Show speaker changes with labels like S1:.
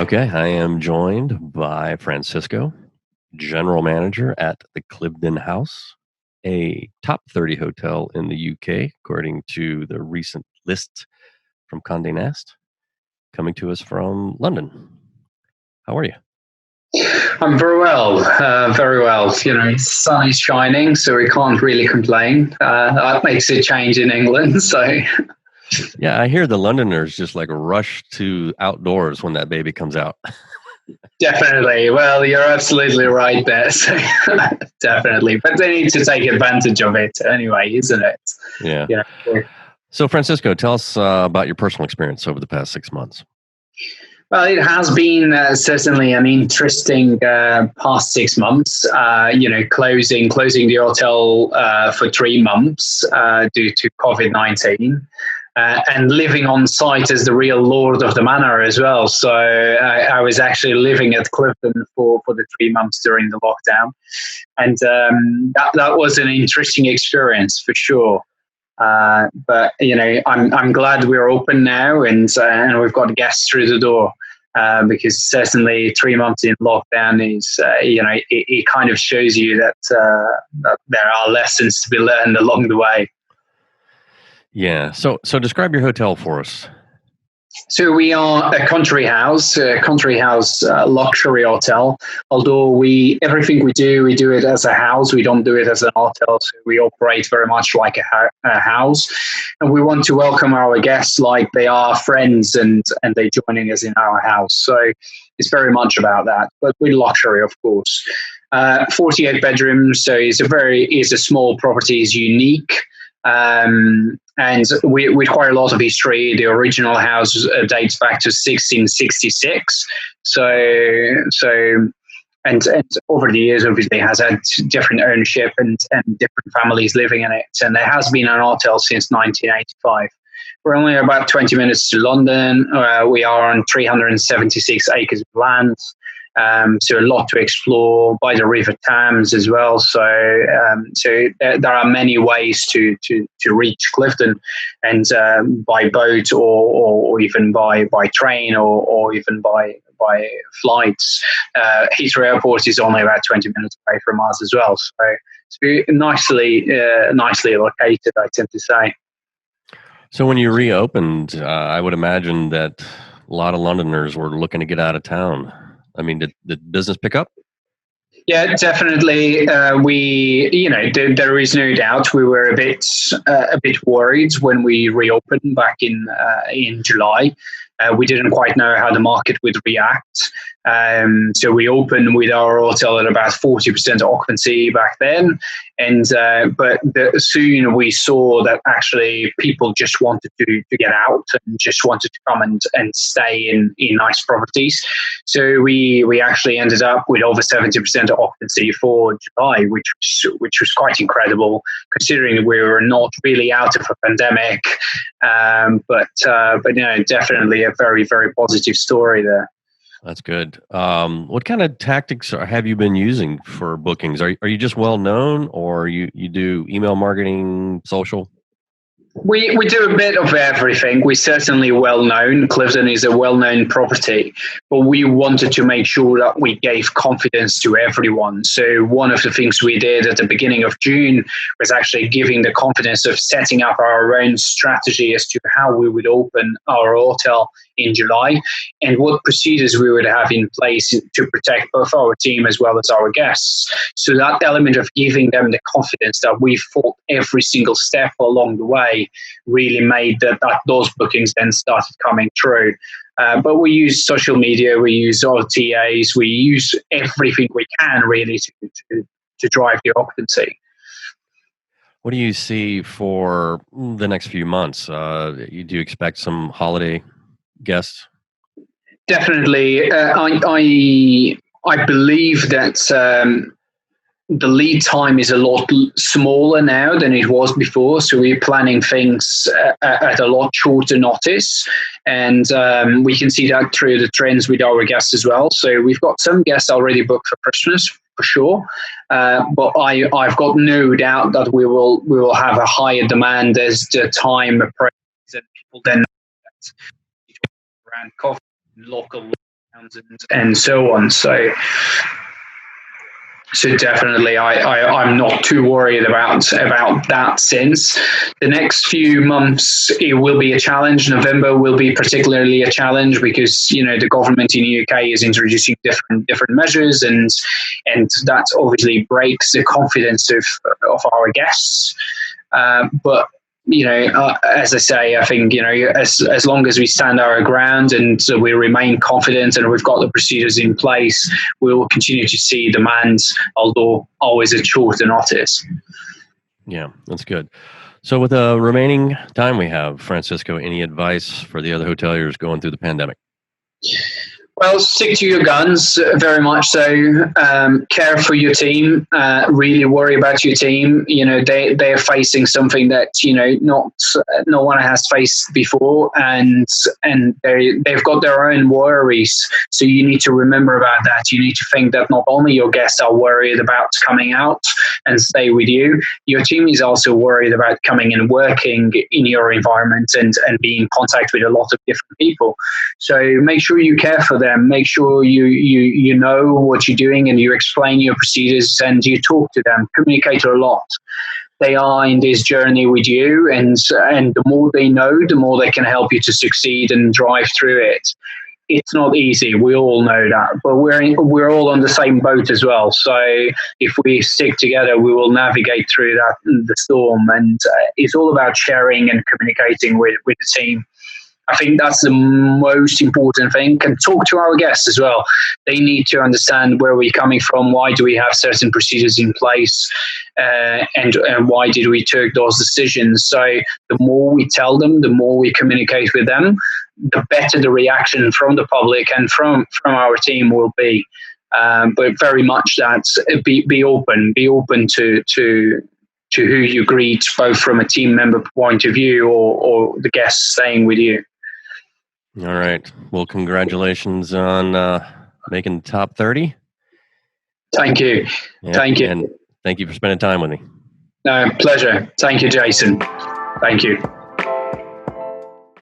S1: Okay, I am joined by Francisco, General Manager at the Cliveden House, a top 30 hotel in the UK, according to the recent list from Condé Nast, coming to us from London. How are you?
S2: I'm very well, very well. You know, sun is shining, so we can't really complain. That makes a change in England, so.
S1: Yeah, I hear the Londoners just like rush to outdoors when that baby comes out.
S2: Definitely. Well, you're absolutely right there. So definitely. But they need to take advantage of it anyway, isn't it?
S1: Yeah.
S2: Yeah.
S1: So, Francisco, tell us about your personal experience over the past 6 months.
S2: Well, it has been certainly an interesting past 6 months. Closing the hotel for 3 months due to COVID-19. And living on site as the real lord of the manor as well. So I was actually living at Clivedon for the 3 months during the lockdown. And that was an interesting experience for sure. But, you know, I'm glad we're open now and we've got guests through the door. Because certainly 3 months in lockdown is, it kind of shows you that there are lessons to be learned along the way.
S1: Yeah. So describe your hotel for us.
S2: So we are a country house luxury hotel. Although everything we do it as a house. We don't do it as an hotel. So we operate very much like a house, and we want to welcome our guests like they are friends and they're joining us in our house. So it's very much about that, but with luxury, of course. 48 bedrooms. So it's a small property. It's unique. And with quite a lot of history. The original house dates back to 1666. So over the years, obviously, has had different ownership and different families living in it. And there has been an hotel since 1985. We're only about 20 minutes to London. We are on 376 acres of land. So a lot to explore by the River Thames as well. So there are many ways to reach Clivedon, and by boat or even by train or even by flights. Heathrow Airport is only about 20 minutes away from us as well. So it's nicely located, I tend to say.
S1: So when you reopened, I would imagine that a lot of Londoners were looking to get out of town. I mean, did business pick up?
S2: Yeah, definitely. There is no doubt we were a bit worried when we reopened back in July. We didn't quite know how the market would react. So we opened with our hotel at about 40% occupancy back then. But soon we saw that actually people just wanted to get out and just wanted to come and stay in nice properties. So we actually ended up with over 70% occupancy for July, which was quite incredible considering we were not really out of a pandemic. But definitely a very, very positive story there.
S1: That's good. What kind of tactics have you been using for bookings? Are you just well known, or you do email marketing, social?
S2: We do a bit of everything. We're certainly well known. Clivedon is a well known property, but we wanted to make sure that we gave confidence to everyone. So one of the things we did at the beginning of June was actually giving the confidence of setting up our own strategy as to how we would open our hotel in July and what procedures we would have in place to protect both our team as well as our guests. So that element of giving them the confidence that we fought every single step along the way really made that those bookings then started coming through. But we use social media, we use OTAs, we use everything we can really to drive the occupancy.
S1: What do you see for the next few months? Do you expect some holiday guests?
S2: Definitely. I believe that the lead time is a lot smaller now than it was before. So we're planning things at a lot shorter notice. And we can see that through the trends with our guests as well. So we've got some guests already booked for Christmas, for sure. But I've got no doubt that we will have a higher demand as the time approaches and people then around coffee, local and so on. So definitely, I'm not too worried about that. Since the next few months, it will be a challenge. November will be particularly a challenge because the government in the UK is introducing different measures, and that obviously breaks the confidence of our guests. But as I say, I think as long as we stand our ground and we remain confident and we've got the procedures in place, we will continue to see demand, although always at shorter notice.
S1: Yeah, that's good. So with the remaining time we have, Francisco, any advice for the other hoteliers going through the pandemic?
S2: Well, stick to your guns, very much so. Care for your team. Really worry about your team. They're facing something that no one has faced before, and they've got their own worries. So you need to remember about that. You need to think that not only your guests are worried about coming out and stay with you, your team is also worried about coming and working in your environment and being in contact with a lot of different people. So make sure you care for them. Make sure you know what you're doing and you explain your procedures and you talk to them. Communicate a lot. They are in this journey with you, and the more they know, the more they can help you to succeed and drive through it. It's not easy. We all know that, but we're all on the same boat as well. So if we stick together, we will navigate through the storm. And it's all about sharing and communicating with the team. I think that's the most important thing. And talk to our guests as well. They need to understand where we're coming from. Why do we have certain procedures in place? And why did we take those decisions? So the more we tell them, the more we communicate with them, the better the reaction from the public and from our team will be. But very much that be open to who you greet, both from a team member point of view or the guests staying with you.
S1: All right. Well, congratulations on making the top 30.
S2: Thank you.
S1: Yep.
S2: Thank you.
S1: And thank you for spending time with me.
S2: No, pleasure. Thank you, Jason. Thank you.